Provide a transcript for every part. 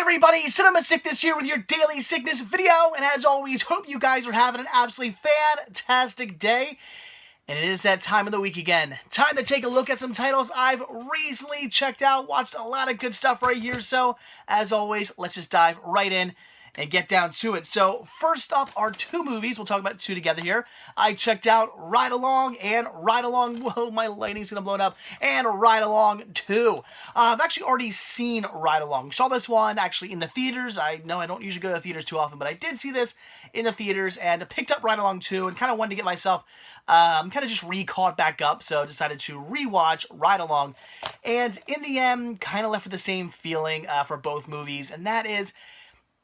everybody, Cinema Sickness here with your daily sickness video, and as always, hope you guys are having an absolutely fantastic day. And it is that time of the week again. Time to take a look at some titles I've recently checked out, watched a lot of good stuff right here, so as always, let's just dive right in and get down to it. So first up are two movies. We'll talk about two together here. I checked out Ride Along and Ride Along, whoa, my lighting's gonna blow up, and Ride Along 2. I've actually already seen Ride Along. Saw this one actually in the theaters. I know I don't usually go to the theaters too often, but I did see this in the theaters and picked up Ride Along 2 and kind of wanted to get myself kind of just caught back up, so decided to rewatch Ride Along. And in the end, kind of left with the same feeling for both movies, and that is,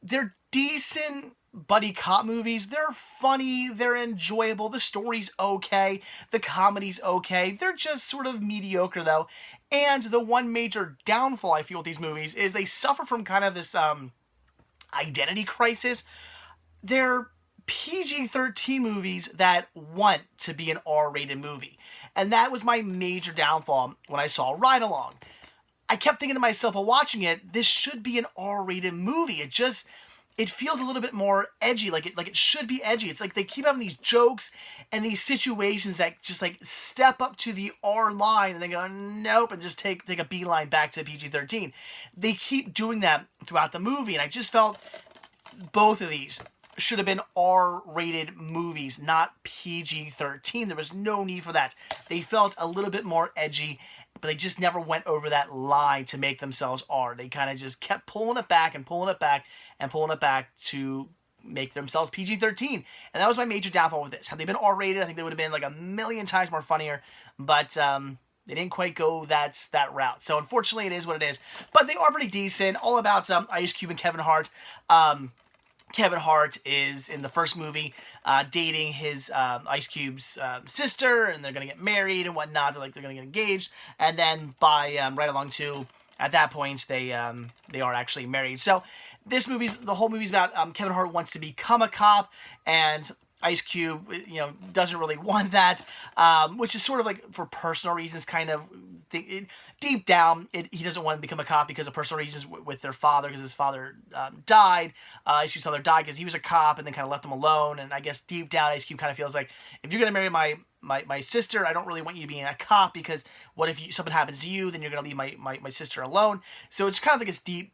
they're decent buddy cop movies. They're funny, they're enjoyable, the story's okay, the comedy's okay. They're just sort of mediocre though. And the one major downfall I feel with these movies is they suffer from kind of this identity crisis. They're PG-13 movies that want to be an R-rated movie. And that was my major downfall when I saw Ride Along. I kept thinking to myself while watching it, this should be an R-rated movie. It feels a little bit more edgy, like it should be edgy. It's like they keep having these jokes and these situations that just like step up to the R line and they go, nope, and just take a beeline back to PG-13. They keep doing that throughout the movie, and I just felt both of these should have been R-rated movies, not PG-13. There was no need for that. They felt a little bit more edgy, but they just never went over that line to make themselves R. They kind of just kept pulling it back and pulling it back and pulling it back to make themselves PG-13. And that was my major downfall with this. Had they been R-rated, I think they would have been like a million times more funnier, but they didn't quite go that route. So unfortunately, it is what it is. But they are pretty decent. All about Ice Cube and Kevin Hart. Kevin Hart is, in the first movie, dating his Ice Cube's sister, and they're going to get married and whatnot. They're going to get engaged. And then by Ride Along 2, at that point, they are actually married. So the whole movie's about Kevin Hart wants to become a cop, and Ice Cube, doesn't really want that, which is sort of like for personal reasons, kind of. Deep down, he doesn't want to become a cop because of personal reasons with their father, because his father died. Ice Cube's father died because he was a cop and then kind of left him alone. And I guess deep down, Ice Cube kind of feels like, if you're going to marry my sister, I don't really want you being a cop, because what if something happens to you, then you're going to leave my sister alone. So it's kind of like this deep,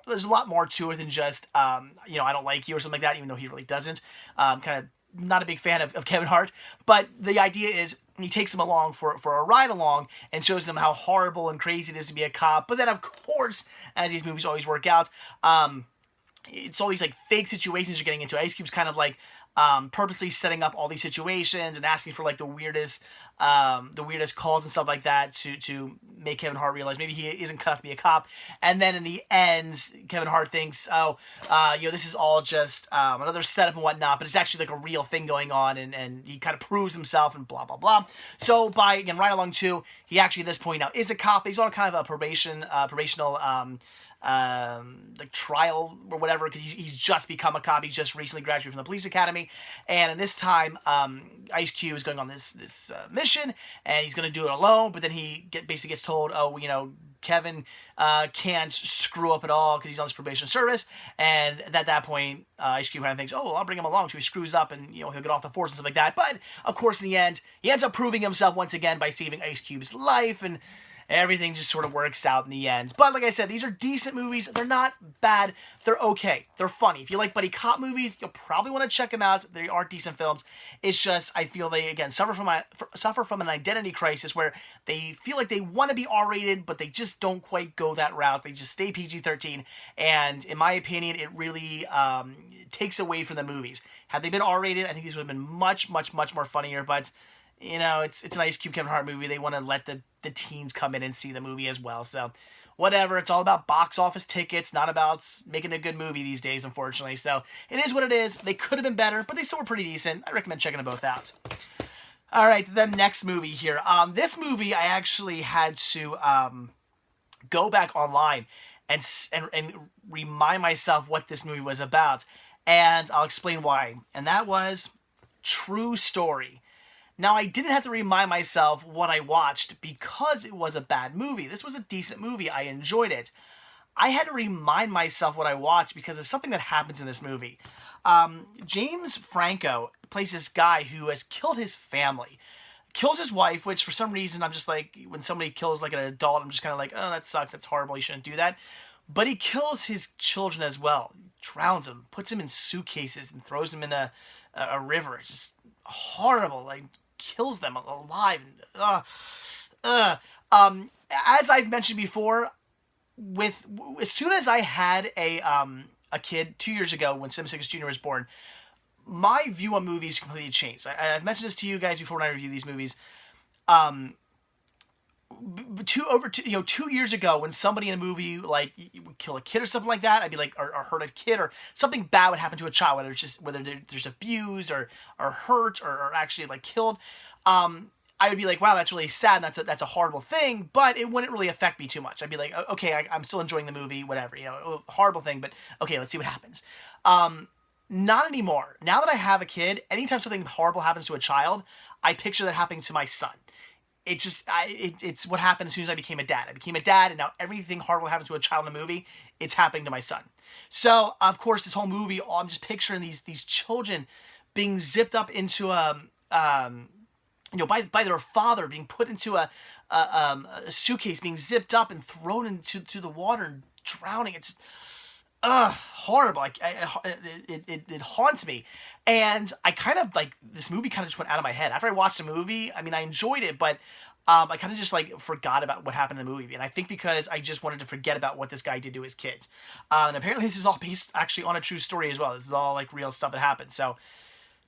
there's a lot more to it than just, I don't like you or something like that, even though he really doesn't. Kind of not a big fan of Kevin Hart, but the idea is he takes him along for a ride along and shows him how horrible and crazy it is to be a cop. But then, of course, as these movies always work out, it's all these like fake situations you're getting into. Ice Cube's kind of like purposely setting up all these situations and asking for like the weirdest calls and stuff like that to make Kevin Hart realize maybe he isn't cut out to be a cop. And then in the end, Kevin Hart thinks, this is all just another setup and whatnot, but it's actually like a real thing going on, and he kind of proves himself and blah, blah, blah. So by, again, Ride Along 2, he actually at this point now is a cop. He's on kind of a probational like trial or whatever, because he's just become a cop. He's just recently graduated from the police academy, and in this time, Ice Cube is going on this mission, and he's going to do it alone. But then he basically gets told, Kevin can't screw up at all because he's on this probation service. And at that point, Ice Cube kind of thinks, I'll bring him along. So he screws up and, he'll get off the force and stuff like that. But, of course, in the end, he ends up proving himself once again by saving Ice Cube's life, and everything just sort of works out in the end. But like I said, these are decent movies. They're not bad. They're okay. They're funny. If you like buddy cop movies, you'll probably want to check them out. They are decent films. It's just, I feel they, again, suffer from an identity crisis where they feel like they want to be R-rated, but they just don't quite go that route. They just stay PG-13. And in my opinion, it really takes away from the movies. Had they been R-rated, I think these would have been much, much, much more funnier. But it's an Ice Cube, Kevin Hart movie. They want to let the teens come in and see the movie as well. So, whatever. It's all about box office tickets, not about making a good movie these days, unfortunately. So, it is what it is. They could have been better, but they still were pretty decent. I recommend checking them both out. All right, the next movie here. This movie, I actually had to go back online and remind myself what this movie was about. And I'll explain why. And that was True Story. Now, I didn't have to remind myself what I watched because it was a bad movie. This was a decent movie. I enjoyed it. I had to remind myself what I watched because it's something that happens in this movie. James Franco plays this guy who has killed his family, kills his wife, which for some reason I'm just like, when somebody kills like an adult, I'm just kind of like, oh, that sucks, that's horrible, you shouldn't do that. But he kills his children as well, drowns them, puts them in suitcases, and throws them in a river. It's just horrible, like kills them alive. Uh, as I've mentioned before, with as soon as I had a kid 2 years ago when Sim 6 Jr. was born, my view on movies completely changed. I've mentioned this to you guys before when I review these movies. Um, 2 years ago, when somebody in a movie like would kill a kid or something like that, I'd be like, or hurt a kid, or something bad would happen to a child, whether there's abuse or hurt or actually like killed. I would be like, wow, that's really sad. And that's a horrible thing, but it wouldn't really affect me too much. I'd be like, okay, I'm still enjoying the movie, whatever, horrible thing, but okay, let's see what happens. Not anymore. Now that I have a kid, anytime something horrible happens to a child, I picture that happening to my son. It's what happened as soon as I became a dad. I became a dad, and now everything horrible happens to a child in a movie, it's happening to my son. So, of course, this whole movie, I'm just picturing these children being zipped up into by their father, being put into a suitcase, being zipped up and thrown into the water and drowning. It's horrible. It haunts me. And I kind of like, this movie kind of just went out of my head. After I watched the movie, I mean, I enjoyed it, but I kind of just like forgot about what happened in the movie. And I think because I just wanted to forget about what this guy did to his kids. And apparently this is all based actually on a true story as well. This is all like real stuff that happened. So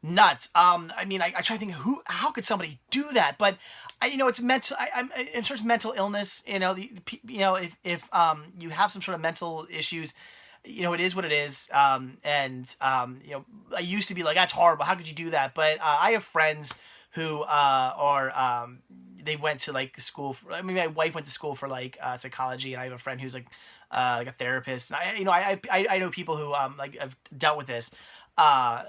nuts. I mean, I try to think, how could somebody do that? But it's mental. I'm in terms of mental illness. If you have some sort of mental issues, it is what it is. I used to be like, that's horrible. How could you do that? But I have friends who they went to like school. My wife went to school for like psychology, and I have a friend who's like a therapist. And I know people who like have dealt with this. Are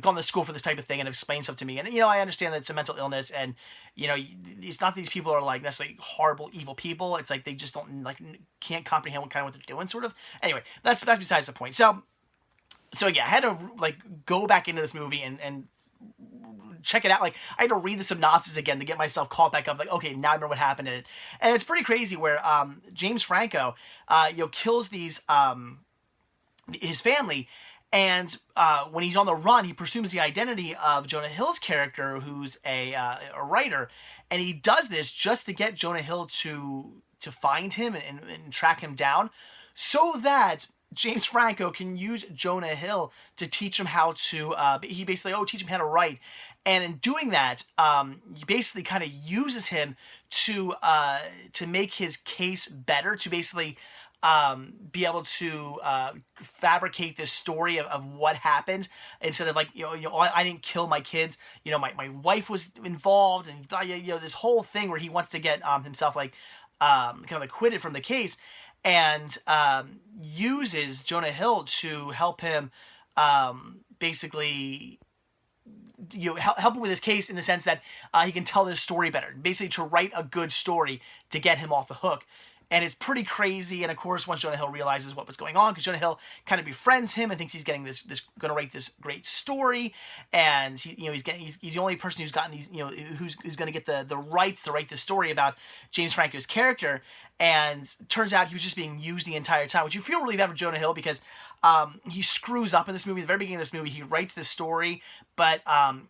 gone to school for this type of thing and have explained stuff to me. And, I understand that it's a mental illness, and, it's not these people are like necessarily horrible, evil people. It's like they just don't can't comprehend what they're doing, sort of. Anyway, that's besides the point. So yeah, I had to like go back into this movie and check it out. Like, I had to read the synopsis again to get myself caught back up. Like, okay, now I remember what happened in it. And it's pretty crazy where James Franco, kills his family. And when he's on the run, he presumes the identity of Jonah Hill's character, who's a writer, and he does this just to get Jonah Hill to find him and track him down, so that James Franco can use Jonah Hill to teach him how to. He basically teach him how to write, and in doing that, he basically kind of uses him to make his case better, to basically be able to fabricate this story of what happened, instead of like, I didn't kill my kids, my wife was involved, and this whole thing where he wants to get himself like kind of acquitted from the case, and uses Jonah Hill to help him basically help him with his case, in the sense that he can tell this story better, basically to write a good story to get him off the hook. And it's pretty crazy. And of course, once Jonah Hill realizes what was going on, because Jonah Hill kind of befriends him and thinks he's getting this going to write this great story, and he's the only person who's gotten these, who's going to get the rights to write this story about James Franco's character. And turns out he was just being used the entire time, which you feel really bad for Jonah Hill, because he screws up in this movie. At the very beginning of this movie, he writes this story, but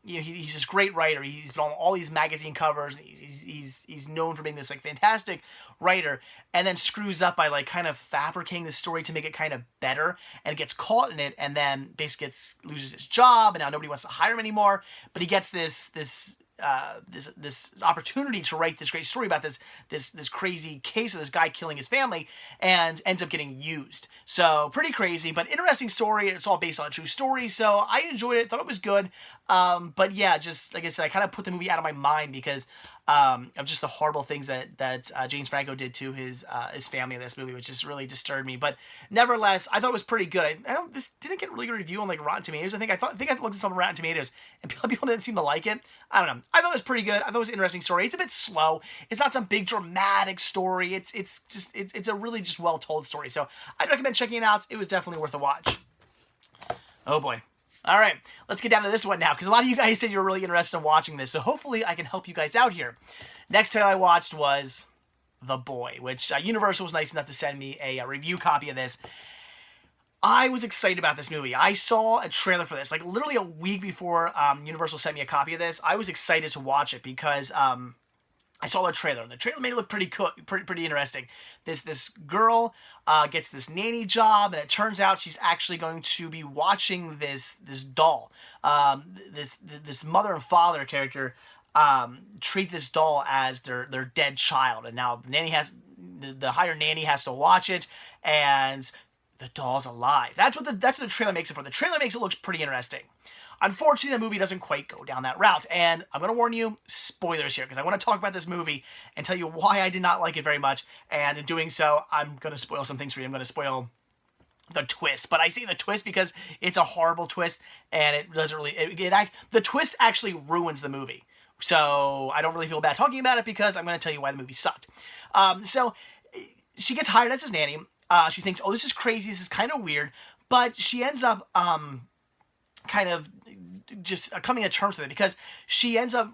he's this great writer. He's been on all these magazine covers. He's known for being this like fantastic writer, and then screws up by like kind of fabricating the story to make it kind of better, and gets caught in it, and then basically loses his job, and now nobody wants to hire him anymore. But he gets this opportunity to write this great story about this crazy case of this guy killing his family, and ends up getting used. So pretty crazy, but interesting story. It's all based on a true story, so I enjoyed it, thought it was good. But yeah, just like I said, I kind of put the movie out of my mind, because of just the horrible things that James Franco did to his family in this movie, which just really disturbed me. But nevertheless, I thought it was pretty good. This didn't get a really good review on like Rotten Tomatoes. I think I looked at some Rotten Tomatoes, and people didn't seem to like it. I don't know. I thought it was pretty good. I thought it was an interesting story. It's a bit slow. It's not some big dramatic story. It's a really just well told story. So I'd recommend checking it out. It was definitely worth a watch. Oh boy. All right, let's get down to this one now, because a lot of you guys said you were really interested in watching this, so hopefully I can help you guys out here. Next title I watched was The Boy, which Universal was nice enough to send me a review copy of this. I was excited about this movie. I saw a trailer for this, like literally a week before Universal sent me a copy of this. I was excited to watch it because I saw a trailer, and the trailer made it look pretty cool, pretty interesting. This girl gets this nanny job, and it turns out she's actually going to be watching this doll. This mother and father character treat this doll as their dead child, and now the hired nanny has to watch it, and the doll's alive. That's what the trailer makes it for. The trailer makes it look pretty interesting. Unfortunately, the movie doesn't quite go down that route, and I'm going to warn you, spoilers here, because I want to talk about this movie and tell you why I did not like it very much, and in doing so, I'm going to spoil some things for you. I'm going to spoil the twist, but I say the twist because it's a horrible twist, and it doesn't really, the twist actually ruins the movie, so I don't really feel bad talking about it because I'm going to tell you why the movie sucked. So, she gets hired as his nanny. She thinks, oh, this is crazy, this is kind of weird, but she ends up, kind of just coming to terms with it, because she ends up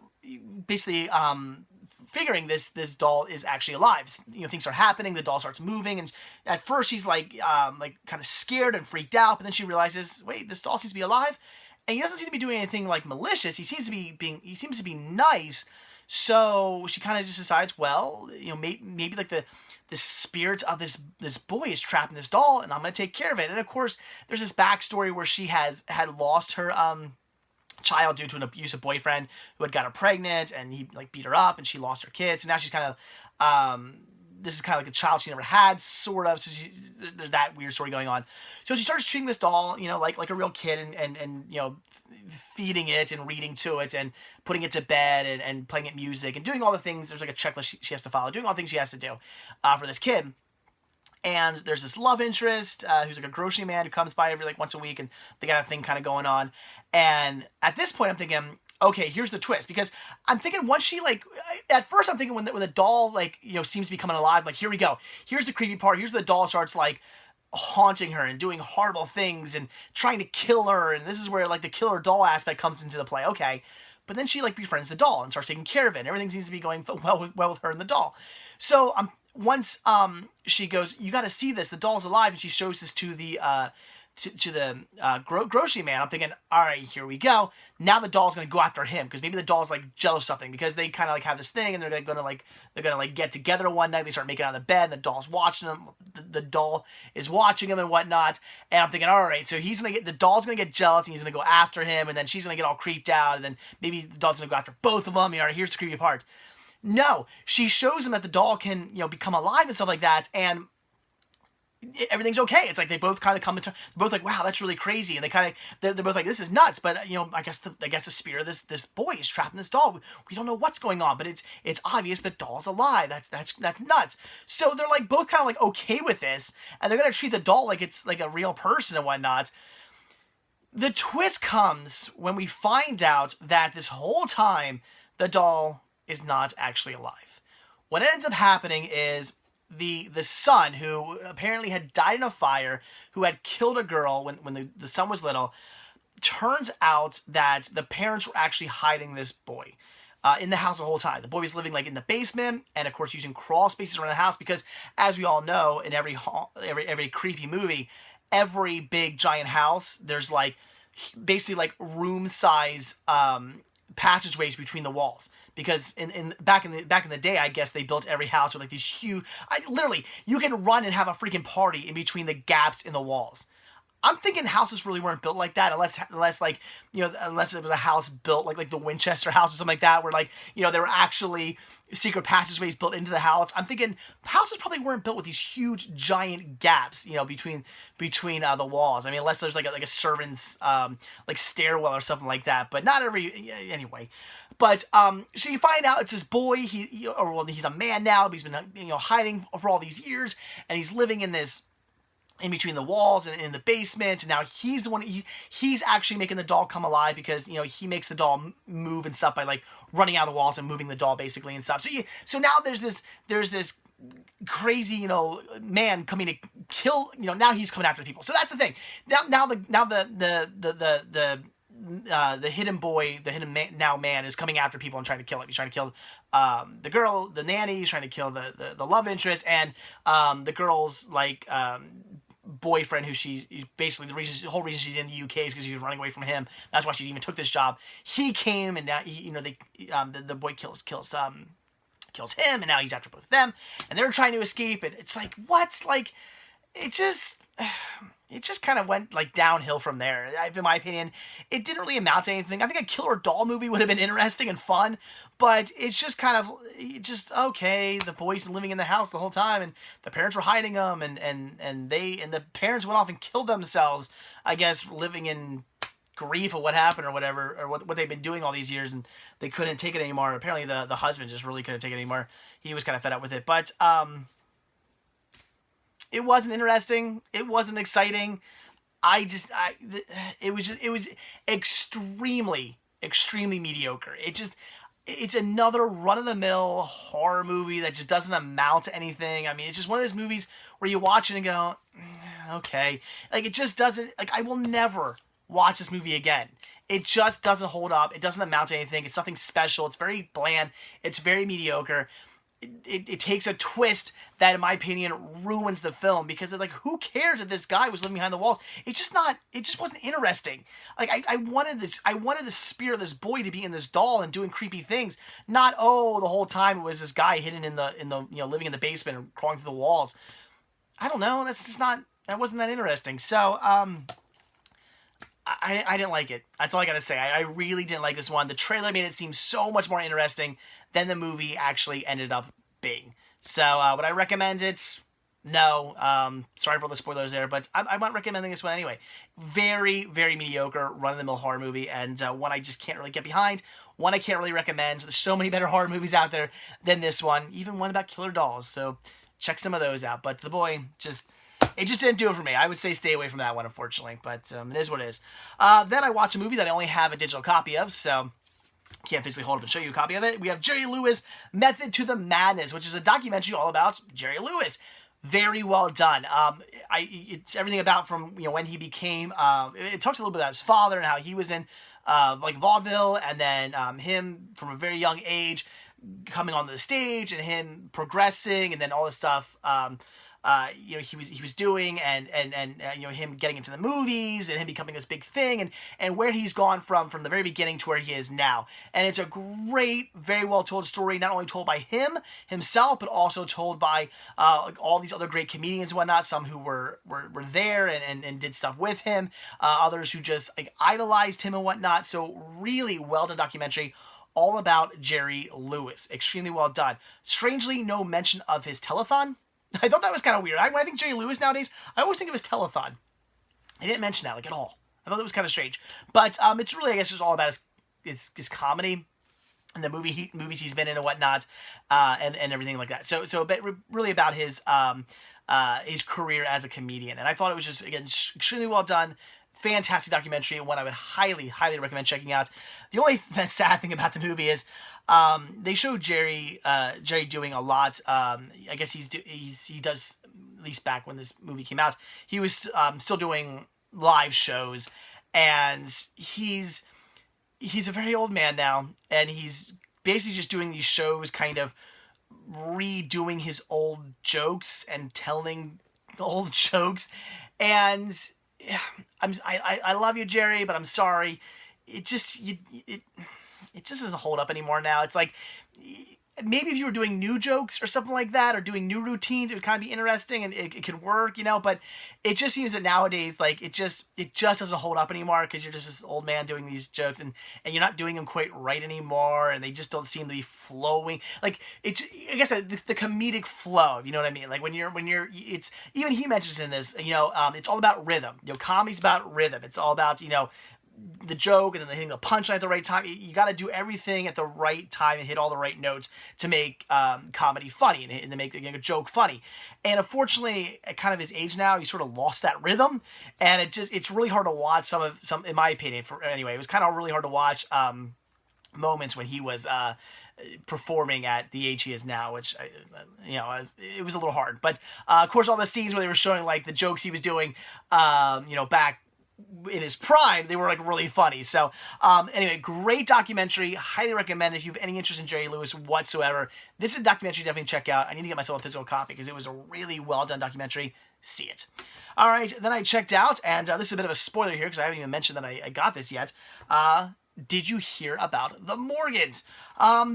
basically figuring this doll is actually alive. You know, things are happening, the doll starts moving, and at first she's like kind of scared and freaked out, but then she realizes, wait, this doll seems to be alive, and he doesn't seem to be doing anything like malicious. He seems to be nice. So she kind of just decides, well, you know, maybe like the spirit of this boy is trapped in this doll, and I'm going to take care of it. And of course, there's this backstory where she had lost her child due to an abusive boyfriend who had got her pregnant, and he like beat her up, and she lost her kids. And now she's kind of this is kind of like a child she never had, sort of. So there's that weird story going on. So she starts treating this doll, you know, like a real kid, and you know, feeding it and reading to it and putting it to bed and playing it music and doing all the things. There's like a checklist she has to follow, doing all the things she has to do for this kid. And there's this love interest who's like a grocery man who comes by every like once a week, and they got a thing kind of going on. And at this point, I'm thinking, okay, here's the twist, because I'm thinking once she like, at first I'm thinking when the doll like, you know, seems to be coming alive, like here we go, here's the creepy part, here's the doll starts like haunting her and doing horrible things and trying to kill her, and this is where like the killer doll aspect comes into the play. Okay, but then she like befriends the doll and starts taking care of it, and everything seems to be going well with her and the doll. So once she goes, you got to see this, the doll's alive, and she shows this to the grocery man. I'm thinking, all right, here we go. Now the doll's gonna go after him, because maybe the doll's like jealous of something, because they kind of like have this thing, and they're gonna get together one night. They start making out of the bed, and the doll's watching them. The doll is watching him and whatnot. And I'm thinking, all right, so the doll's gonna get jealous, and he's gonna go after him, and then she's gonna get all creeped out, and then maybe the doll's gonna go after both of them. You know, here's the creepy part. No, she shows him that the doll can, you know, become alive and stuff like that, and everything's okay. It's like they both kind of come into, they're both like, wow, that's really crazy, and they're both like, this is nuts, but you know, I guess the spirit of this boy is trapped in this doll. We don't know what's going on, but it's obvious the doll's alive. That's nuts. So they're like both kind of like okay with this, and they're gonna treat the doll like it's like a real person and whatnot. The twist comes when we find out that this whole time the doll is not actually alive. What ends up happening is the son, who apparently had died in a fire, who had killed a girl when the son was little, turns out that the parents were actually hiding this boy in the house the whole time. The boy was living like in the basement, and of course using crawl spaces around the house, because as we all know, in every creepy movie, every big giant house, there's like basically like room size passageways between the walls, because back in the day, I guess they built every house with like these huge, literally you can run and have a freaking party in between the gaps in the walls. I'm thinking houses really weren't built like that, unless like, unless it was a house built like the Winchester house or something like that, where like, there were actually secret passageways built into the house. I'm thinking houses probably weren't built with these huge giant gaps, between the walls. I mean, unless there's like a servant's like stairwell or something like that, but not every anyway. But so you find out it's this boy. He's a man now, but he's been hiding for all these years, and he's living in between the walls and in the basement. And now he's the one. He's actually making the doll come alive because he makes the doll move and stuff by like running out of the walls and moving the doll basically and stuff. So now there's this crazy man coming to kill. Now he's coming after people. So that's the thing. Now the hidden boy, the hidden man is coming after people and trying to kill him. He's trying to kill the girl, the nanny. He's trying to kill the love interest, and the girl's like boyfriend, who she's basically the whole reason she's in the UK is because she was running away from him. That's why she even took this job. He came, and now the boy kills him, and now he's after both of them, and they're trying to escape. And it's like, what's like, it just kind of went like downhill from there. In my opinion, it didn't really amount to anything. I think a killer doll movie would have been interesting and fun, but it's just kind of okay. The boy's been living in the house the whole time, and the parents were hiding him, and the parents went off and killed themselves, I guess, living in grief of what happened or whatever, or what they've been doing all these years, and they couldn't take it anymore. Apparently the husband just really couldn't take it anymore. He was kind of fed up with it, but it wasn't interesting. It wasn't exciting. It was extremely mediocre. It's another run-of-the-mill horror movie that just doesn't amount to anything. I mean, it's just one of those movies where you watch it and go, okay. Like, it just doesn't, like, I will never watch this movie again. It just doesn't hold up. It doesn't amount to anything. It's nothing special. It's very bland. It's very mediocre. It takes a twist that, in my opinion, ruins the film, because like, who cares that this guy was living behind the walls? It just wasn't interesting. Like, I wanted the spirit of this boy to be in this doll and doing creepy things, not the whole time it was this guy hidden in the living in the basement and crawling through the walls. I don't know. That wasn't that interesting. So I didn't like it. That's all I gotta say. I really didn't like this one. The trailer made it seem so much more interesting than the movie actually ended up being. So would I recommend it? No. Sorry for all the spoilers there, but I'm not recommending this one anyway. Very, very mediocre, run-of-the-mill horror movie, and one I just can't really get behind. One I can't really recommend. There's so many better horror movies out there than this one. Even one about killer dolls. So check some of those out. But The Boy it just didn't do it for me. I would say stay away from that one, unfortunately. But it is what it is. Then I watched a movie that I only have a digital copy of, so can't physically hold up and show you a copy of it. We have Jerry Lewis, Method to the Madness, which is a documentary all about Jerry Lewis. Very well done. It's everything about from when he became. It talks a little bit about his father and how he was in like vaudeville, and then him from a very young age coming onto the stage, and him progressing, and then all this stuff. He was doing, and him getting into the movies, and him becoming this big thing, and where he's gone from the very beginning to where he is now. And it's a great, very well told story, not only told by himself, but also told by all these other great comedians and whatnot. Some who were there and did stuff with him, others who just like idolized him and whatnot. So really well done documentary, all about Jerry Lewis. Extremely well done. Strangely, no mention of his telethon. I thought that was kind of weird. When I think Jerry Lewis nowadays, I always think of his telethon. He didn't mention that, like, at all. I thought that was kind of strange. But it's really, I guess, just all about his comedy and the movies he's been in and whatnot, and everything like that. So really about his career as a comedian. And I thought it was just, again, extremely well done. Fantastic documentary, and one I would highly, highly recommend checking out. The only sad thing about the movie is they show Jerry doing a lot. I guess he does, at least back when this movie came out, he was still doing live shows, and he's a very old man now, and he's basically just doing these shows, kind of redoing his old jokes and telling old jokes, and I love you, Jerry, but I'm sorry. It just doesn't hold up anymore now. It's like, maybe if you were doing new jokes or something like that, or doing new routines, it would kind of be interesting and it could work, but it just seems that nowadays, like, it just doesn't hold up anymore, because you're just this old man doing these jokes, and you're not doing them quite right anymore, and they just don't seem to be flowing. Like, it's, I guess, the comedic flow, you know what I mean? Like, it's, even he mentions in this, it's all about rhythm. Comedy's about rhythm. It's all about, the joke, and then hitting the punchline at the right time. You got to do everything at the right time and hit all the right notes to make comedy funny, and to make a joke funny. And unfortunately, at kind of his age now, he sort of lost that rhythm, and it's really hard to watch some, in my opinion. Anyway, it was kind of really hard to watch moments when he was performing at the age he is now, which it was a little hard. But of course, all the scenes where they were showing like the jokes he was doing, back in his prime, they were like really funny. So anyway, great documentary. Highly recommend if you have any interest in Jerry Lewis whatsoever. This is a documentary you definitely check out. I need to get myself a physical copy because it was a really well done documentary. See it. All right, then I checked out, and this is a bit of a spoiler here because I haven't even mentioned that I got this yet. Did you hear about The Morgans?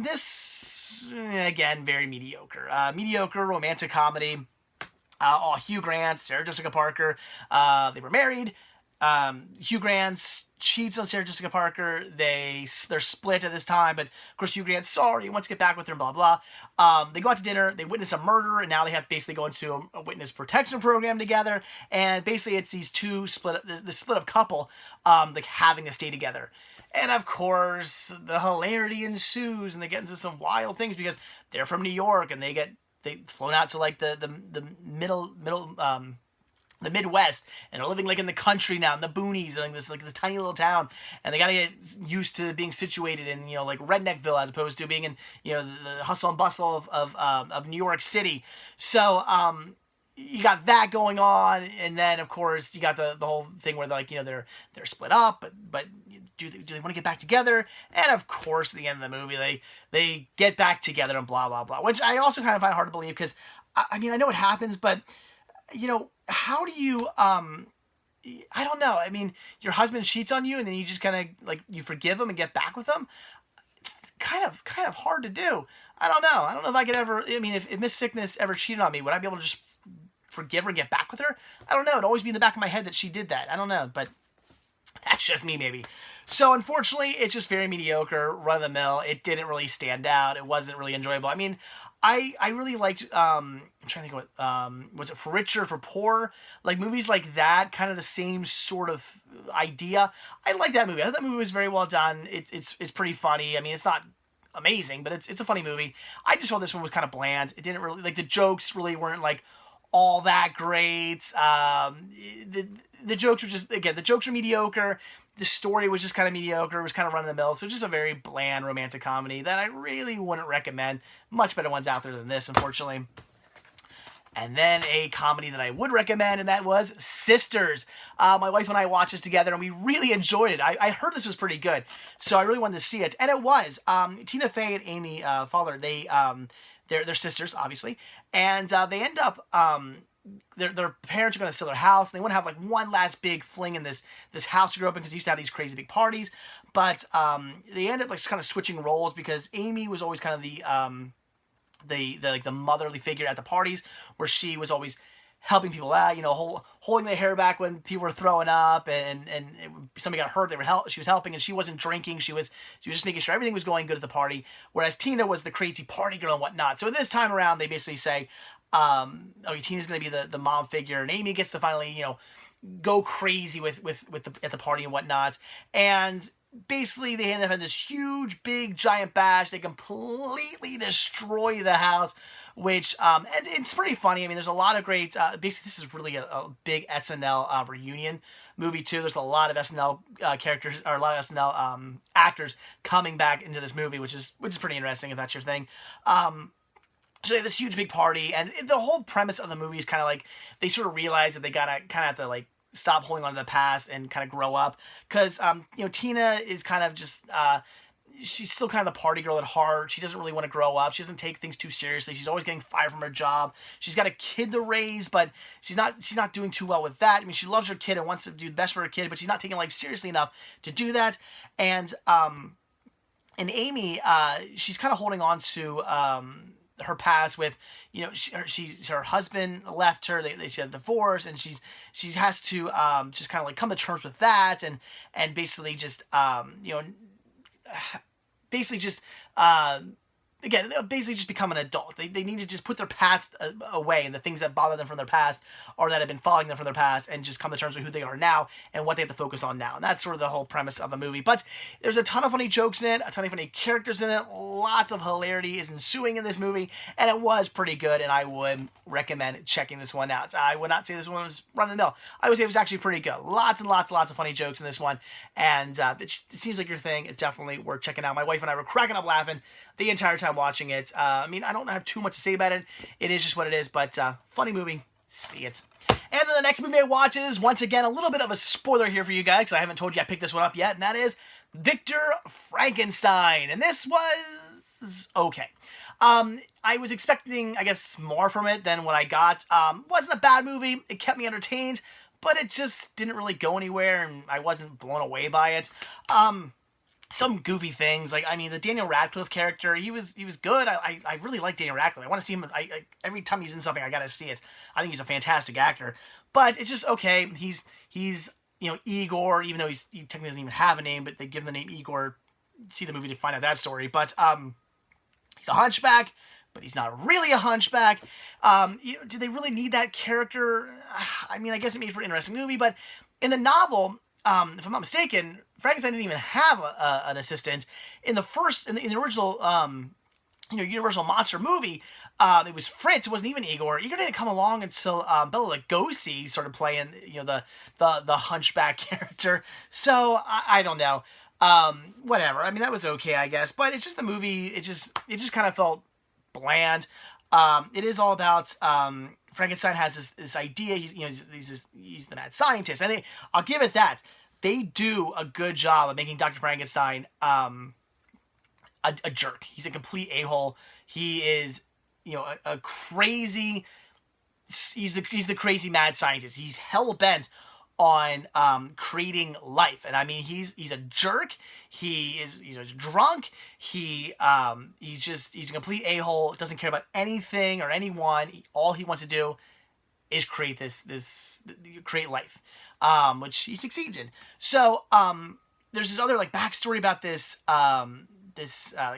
This, again, very mediocre. Mediocre romantic comedy. Hugh Grant, Sarah Jessica Parker. They were married. Hugh Grant cheats on Sarah Jessica Parker. They're split at this time, but of course Hugh Grant's sorry, he wants to get back with her, blah, blah. They go out to dinner, they witness a murder, and now they have to basically go into a witness protection program together, and basically it's these two split up couple, like having to stay together. And of course, the hilarity ensues, and they get into some wild things because they're from New York, and they flown out to like the Midwest, and they're living like in the country now, in the boonies, and this tiny little town, and they gotta get used to being situated in like Redneckville as opposed to being in the hustle and bustle of New York City. So you got that going on, and then of course you got the whole thing where they're split up, but do they want to get back together? And of course, at the end of the movie, they get back together and blah blah blah, which I also kind of find hard to believe because I mean I know it happens, but how do you, I don't know. I mean, your husband cheats on you and then you just kind of, you forgive him and get back with him? It's kind of hard to do. I don't know. I don't know if I could ever, I mean, if Miss Sickness ever cheated on me, would I be able to just forgive her and get back with her? I don't know. It'd always be in the back of my head that she did that. I don't know, but that's just me, maybe. So, unfortunately, it's just very mediocre, run-of-the-mill. It didn't really stand out. It wasn't really enjoyable. I mean, I really liked, I'm trying to think of what, was it For Richer, For Poor? Like, movies like that, kind of the same sort of idea. I like that movie. I thought that movie was very well done. It's pretty funny. I mean, it's not amazing, but it's a funny movie. I just felt this one was kind of bland. It didn't really, like, the jokes really weren't, like, all that great. The jokes were just, again, the jokes were mediocre. The story was just kind of mediocre. It was kind of run-of-the-mill. So just a very bland romantic comedy that I really wouldn't recommend. Much better ones out there than this, unfortunately. And then a comedy that I would recommend, and that was Sisters. My wife and I watched this together, and we really enjoyed it. I heard this was pretty good, so I really wanted to see it. And it was. Tina Fey and Amy Poehler, they're sisters, obviously. And they end up... Their parents are going to sell their house, and they want to have like one last big fling in this house to grow up in because they used to have these crazy big parties. But they end up like kind of switching roles because Amy was always kind of the motherly figure at the parties, where she was always helping people out, holding their hair back when people were throwing up, and somebody got hurt, she was helping, and she wasn't drinking, she was just making sure everything was going good at the party, whereas Tina was the crazy party girl and whatnot. So this time around, they basically say, Tina's going to be the mom figure, and Amy gets to finally, go crazy at the party and whatnot, and basically they end up having this huge, big, giant bash. They completely destroy the house, which, and it's pretty funny. I mean, there's a lot of great, basically this is really a big SNL reunion movie too. There's a lot of SNL characters, or a lot of SNL actors coming back into this movie, which is pretty interesting if that's your thing. So they have this huge big party, and the whole premise of the movie is kind of like they sort of realize that they gotta kind of have to like stop holding on to the past and kind of grow up, because Tina is kind of just she's still kind of the party girl at heart. She doesn't really want to grow up. She doesn't take things too seriously. She's always getting fired from her job. She's got a kid to raise, but she's not doing too well with that. I mean, she loves her kid and wants to do the best for her kid, but she's not taking life seriously enough to do that. And and Amy, she's kind of holding on to her past with, her husband left her. She has a divorce, and she has to just kind of like come to terms with that, and basically just basically just again, basically just become an adult. They need to just put their past away, and the things that bother them from their past or that have been following them from their past, and just come to terms with who they are now and what they have to focus on now. And that's sort of the whole premise of the movie. But there's a ton of funny jokes in it, a ton of funny characters in it, lots of hilarity is ensuing in this movie, and it was pretty good, and I would recommend checking this one out. I would not say this one was run of the mill. I would say it was actually pretty good. Lots and lots of funny jokes in this one, and it seems like your thing. It's definitely worth checking out. My wife and I were cracking up laughing the entire time watching it. I mean, I don't have too much to say about it. It is just what it is, but funny movie. See it. And then the next movie I watch is, once again, a little bit of a spoiler here for you guys, because I haven't told you I picked this one up yet, and that is Victor Frankenstein. And this was okay. I was expecting, I guess, more from it than what I got. Wasn't a bad movie. It kept me entertained, but it just didn't really go anywhere, and I wasn't blown away by it. Some goofy things, like, I mean, the Daniel Radcliffe character, he was good. I really like Daniel Radcliffe. I want to see him. Every time he's in something, I gotta see it. I think he's a fantastic actor. But it's just okay. He's Igor, even though he technically doesn't even have a name, but they give him the name Igor. See the movie to find out that story. But he's a hunchback, but he's not really a hunchback. Do they really need that character? I mean, I guess it made for an interesting movie, but in the novel, if I'm not mistaken, Frankenstein didn't even have an assistant. In the original, Universal Monster movie, it was Fritz. It wasn't even Igor. Igor didn't come along until Bela Lugosi started playing, the hunchback character. So I don't know. Whatever. I mean, that was okay, I guess. But it's just the movie. It just kind of felt bland. It is all about Frankenstein has this idea. He's the mad scientist. I think I'll give it that. They do a good job of making Dr. Frankenstein a jerk. He's a complete a-hole. He is, a crazy. He's the crazy mad scientist. He's hell bent on creating life, and I mean, he's a jerk. He's drunk. He's a complete a-hole. Doesn't care about anything or anyone. All he wants to do is create create life, which he succeeds in. So there's this other backstory about this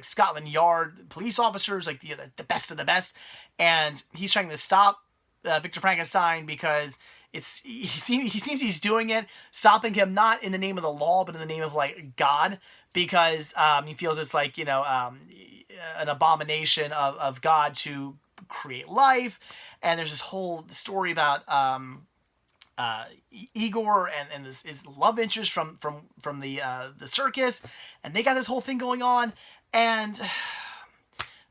Scotland Yard police officers, the best of the best, and he's trying to stop Victor Frankenstein because he seems he's doing it, stopping him not in the name of the law, but in the name of God, because he feels it's an abomination of God to create life. And there's this whole story about Igor and his love interest from the circus, and they got this whole thing going on, and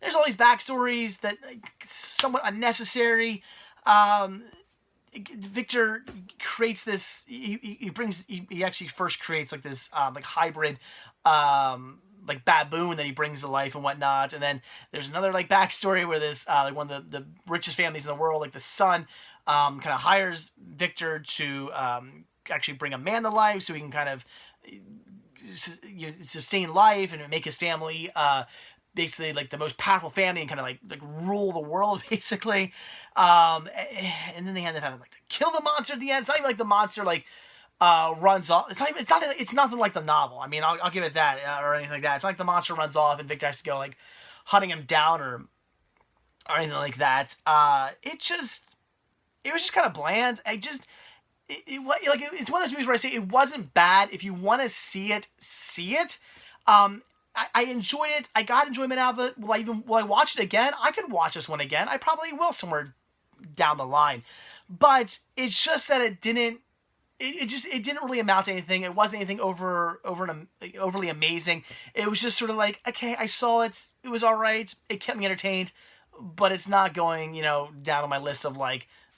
there's all these backstories that somewhat unnecessary. Victor creates this. He actually first creates this hybrid baboon that he brings to life and whatnot. And then there's another backstory where this one of the richest families in the world, the son, kind of hires Victor to actually bring a man to life so he can kind of sustain life and make his family basically the most powerful family and kind of rule the world basically. And then they end up having to kill the monster at the end. It's not even the monster runs off. It's nothing like the novel. I mean, I'll give it that or anything like that. It's not like the monster runs off and Victor has to go hunting him down or anything like that. It was just kind of bland. It's one of those movies where I say it wasn't bad. If you want to see it, see it. I enjoyed it. I got enjoyment out of it. Will I watch it again? I could watch this one again. I probably will somewhere down the line. But it's just that it didn't really amount to anything. It wasn't anything overly amazing. It was just sort of okay, I saw it. It was all right. It kept me entertained, but it's not going, down on my list of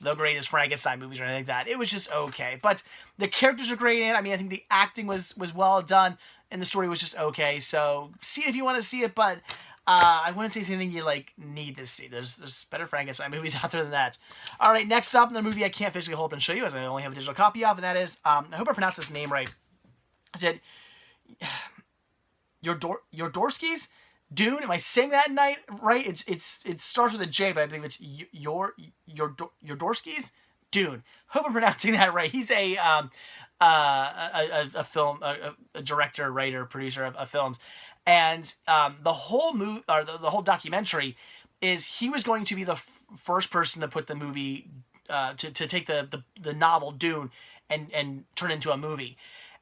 the greatest Frankenstein movies or anything like that. It was just okay. But the characters are great in it. I mean, I think the acting was well done, and the story was just okay. So see it if you want to see it, but I wouldn't say it's anything you need to see. There's better Frankenstein movies out there than that. All right, next up, the movie I can't physically hold up and show you as I only have a digital copy of, and that is I hope I pronounced this name right. Is it Jodorowsky's Dune. Am I saying that right? It starts with a J, but I believe it's Jodorowsky's Dune. Hope I'm pronouncing that right. He's a film a director, writer, producer of films, and the whole movie or the whole documentary is he was going to be the first person to put the movie to take the novel Dune and turn it into a movie.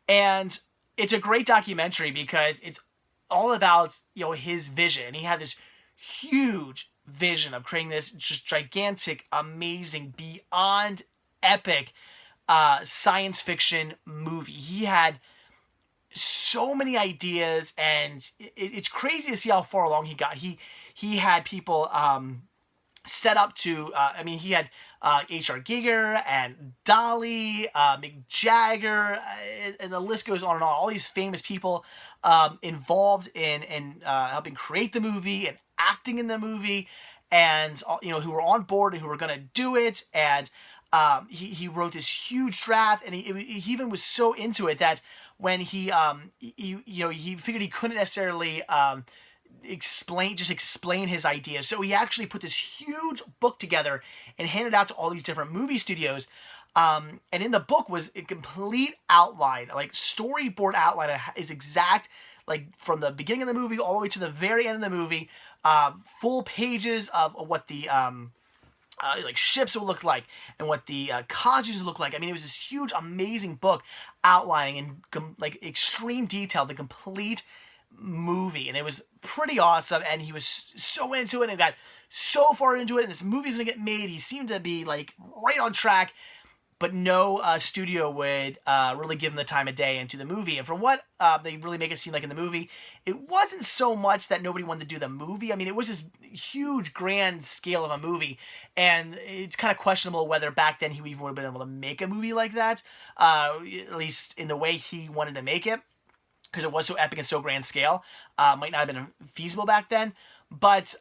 And it's a great documentary because it's all about, his vision. He had this huge vision of creating this just gigantic, amazing, beyond epic science fiction movie. He had so many ideas, and it's crazy to see how far along he got. He had people set up to, he had H.R. Giger and Dolly, Mick Jagger, and the list goes on and on. All these famous people involved in helping create the movie and acting in the movie, and who were on board and who were going to do it. And he wrote this huge draft, and he even was so into it that when he figured he couldn't necessarily explain his ideas. So he actually put this huge book together and handed out to all these different movie studios. And in the book was a complete outline, like storyboard outline is exact, like from the beginning of the movie all the way to the very end of the movie, full pages of what the like ships would look like and what the costumes would look like. I mean, it was this huge, amazing book outlining in like extreme detail the complete movie, and it was pretty awesome. And he was so into it and got so far into it, and this movie's gonna get made. He seemed to be like right on track, but no studio would really give him the time of day into the movie. And from what they really make it seem like in the movie, it wasn't so much that nobody wanted to do the movie. I mean, it was this huge, grand scale of a movie, and it's kind of questionable whether back then he even would have been able to make a movie like that, at least in the way he wanted to make it, because it was so epic and so grand scale. Might not have been feasible back then, but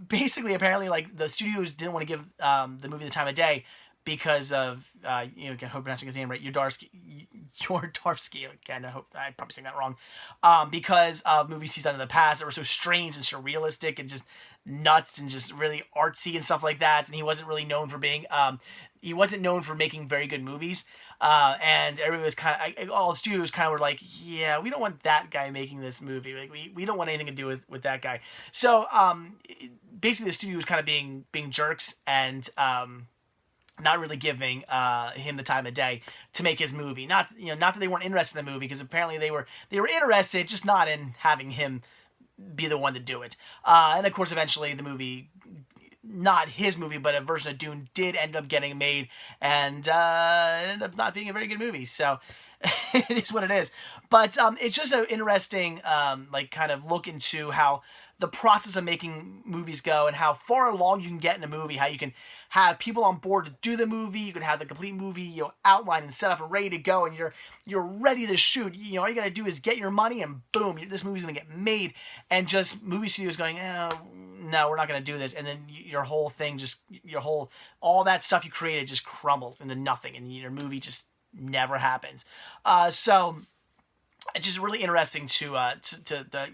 basically, apparently, like the studios didn't want to give the movie the time of day because of I hope I'm pronouncing his name right, Jodorowsky. Again, I hope I'm probably saying that wrong. Because of movies he's done in the past that were so strange and surrealistic and just nuts and just really artsy and stuff like that. And he wasn't really known for being he wasn't known for making very good movies. And everybody was kind of, all the studios kind of were like, yeah, we don't want that guy making this movie. Like we don't want anything to do with that guy. So basically, the studio was kind of being jerks and not really giving him the time of day to make his movie. Not that they weren't interested in the movie, because apparently they were interested, just not in having him be the one to do it. And of course, eventually the movie, not his movie, but a version of Dune, did end up getting made, and it ended up not being a very good movie. So it is what it is. But it's just an interesting like kind of look into how the process of making movies go and how far along you can get in a movie, how you can have people on board to do the movie, you can have the complete movie outlined and set up and ready to go, and you're ready to shoot. All you gotta do is get your money and boom, this movie's gonna get made. And just movie studios going, oh, no, we're not gonna do this, and then your whole thing all that stuff you created just crumbles into nothing, and your movie just never happens. So it's just really interesting to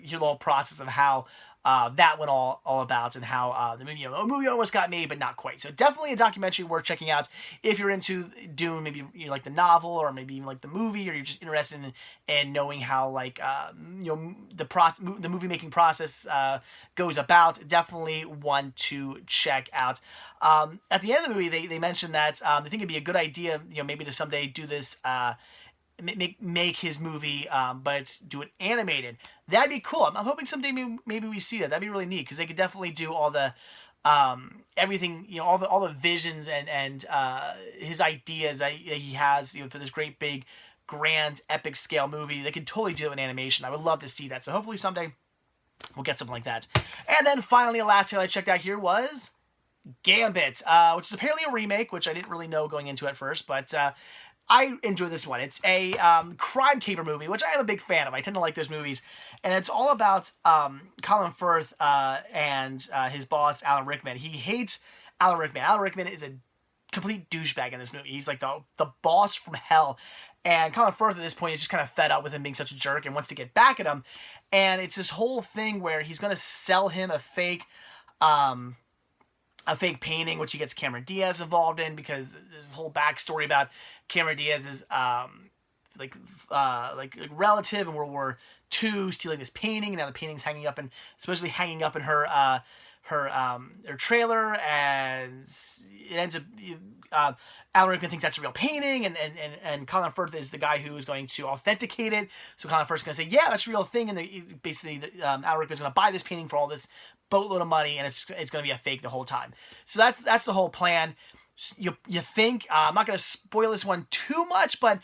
hear the whole process of how that went all about, and how the movie, a movie almost got made, but not quite. So definitely a documentary worth checking out if you're into Dune. Maybe you like the novel, or maybe even like the movie, or you're just interested in knowing how the movie making process goes about. Definitely one to check out. At the end of the movie, they mentioned that they think it'd be a good idea, maybe to someday do this. Make his movie, but do it animated. That'd be cool. I'm hoping someday maybe we see that. That'd be really neat, because they could definitely do all the everything, all the visions and his ideas that he has, for this great big grand epic scale movie. They could totally do it in animation. I would love to see that. So hopefully someday we'll get something like that. And then finally, the last tale I checked out here was Gambit, which is apparently a remake, which I didn't really know going into at first, but I enjoy this one. It's a crime caper movie, which I am a big fan of. I tend to like those movies. And it's all about Colin Firth and his boss, Alan Rickman. He hates Alan Rickman. Alan Rickman is a complete douchebag in this movie. He's like the boss from hell. And Colin Firth at this point is just kind of fed up with him being such a jerk and wants to get back at him. And it's this whole thing where he's going to sell him a fake painting, which he gets Cameron Diaz involved in, because there's this whole backstory about Cameron Diaz's like relative in World War II stealing this painting, and now the painting's supposedly hanging up in her trailer, and it ends up Alan Rickman thinks that's a real painting, and Colin Firth is the guy who is going to authenticate it. So Colin Firth's going to say, yeah, that's a real thing, and basically Alan Rickman's going to buy this painting for all this boatload of money, and it's going to be a fake the whole time. So that's the whole plan. You think I'm not going to spoil this one too much, but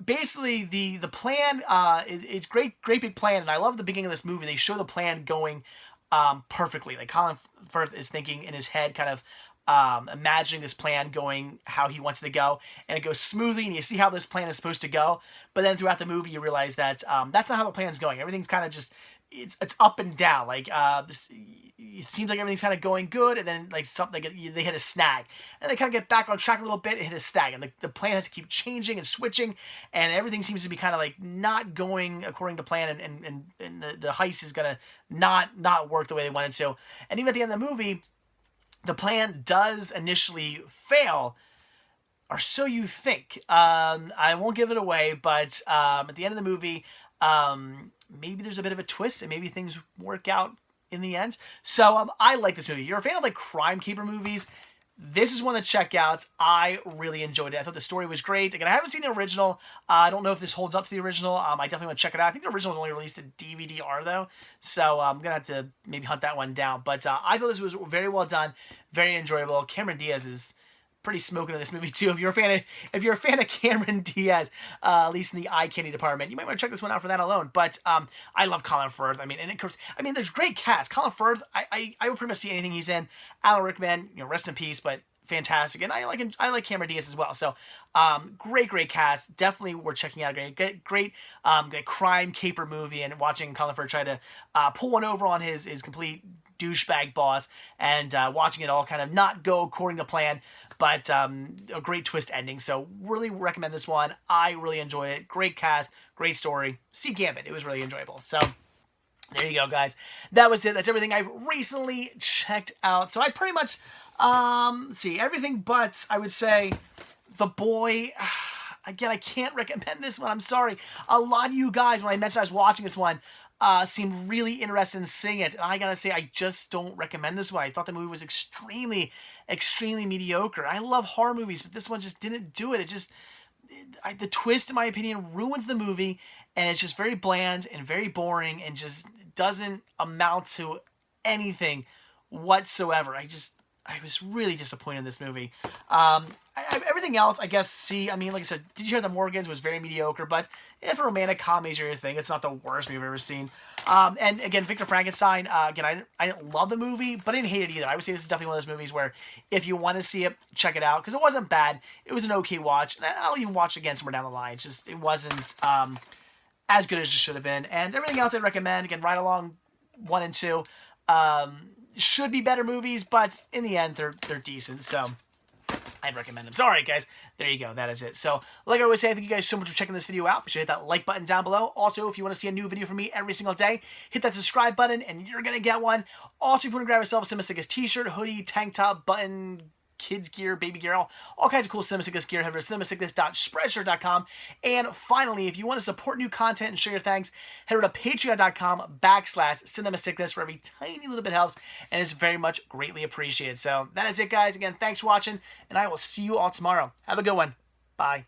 basically the plan is great big plan, and I love the beginning of this movie. They show the plan going perfectly. Like Colin Firth is thinking in his head, kind of imagining this plan going how he wants it to go, and it goes smoothly, and you see how this plan is supposed to go. But then throughout the movie, you realize that that's not how the plan's going. Everything's kind of just it's up and down. Like it seems like everything's kind of going good, and then like something they hit a snag, and they kind of get back on track a little bit and hit a snag, and the plan has to keep changing and switching, and everything seems to be kind of like not going according to plan, and the heist is gonna not work the way they wanted to. And even at the end of the movie, the plan does initially fail, or so you think. I won't give it away, but at the end of the movie, maybe there's a bit of a twist, and maybe things work out in the end. So I like this movie. You're a fan of like crime caper movies, this is one to check out. I really enjoyed it. I thought the story was great. Again, I haven't seen the original. I don't know if this holds up to the original. I definitely want to check it out. I think the original was only released at DVD-R though, so I'm gonna have to maybe hunt that one down. But I thought this was very well done, very enjoyable. Cameron Diaz is pretty smoking in this movie too. If you're a fan of Cameron Diaz, at least in the eye candy department, you might want to check this one out for that alone. But I love Colin Firth. I mean, and there's great cast. Colin Firth, I would pretty much see anything he's in. Alan Rickman, rest in peace, but fantastic. And I like Cameron Diaz as well. So great cast. Definitely worth checking out. Great crime caper movie, and watching Colin Firth try to pull one over on his complete douchebag boss, and watching it all kind of not go according to plan, but a great twist ending. So really recommend this one. I really enjoyed it. Great cast, great story. See Gambit. It was really enjoyable. So there you go, guys. That was it. That's everything I've recently checked out. So I pretty much, let's see, everything but, I would say, The Boy. Again, I can't recommend this one. I'm sorry. A lot of you guys, when I mentioned I was watching this one, seemed really interested in seeing it. And I gotta say, I just don't recommend this one. I thought the movie was extremely mediocre. I love horror movies, but this one just didn't do it. The twist, in my opinion, ruins the movie, and it's just very bland and very boring, and just doesn't amount to anything whatsoever. I was really disappointed in this movie. Everything else, I guess, like I said, Did You Hear the Morgans was very mediocre, but if a romantic comedies are your thing, it's not the worst movie I've ever seen. And again, Victor Frankenstein, again, I didn't love the movie, but I didn't hate it either. I would say this is definitely one of those movies where if you want to see it, check it out, because it wasn't bad. It was an okay watch, and I'll even watch it again somewhere down the line. It wasn't as good as it should have been. And everything else I'd recommend, again, Ride Along 1 and 2, should be better movies, but in the end, they're decent, so I'd recommend them. So, alright guys, there you go, that is it. So, like I always say, thank you guys so much for checking this video out. Be sure to hit that like button down below. Also, if you want to see a new video from me every single day, hit that subscribe button, and you're going to get one. Also, if you want to grab yourself a CinemaSickness t-shirt, hoodie, tank top, button, kids gear, baby gear, all kinds of cool CinemaSickness gear, head over to cinemasickness.spreadshirt.com. And finally, if you want to support new content and show your thanks, head over to patreon.com/CinemaSickness, where every tiny little bit helps and is very much greatly appreciated. So that is it, guys. Again, thanks for watching, and I will see you all tomorrow. Have a good one. Bye.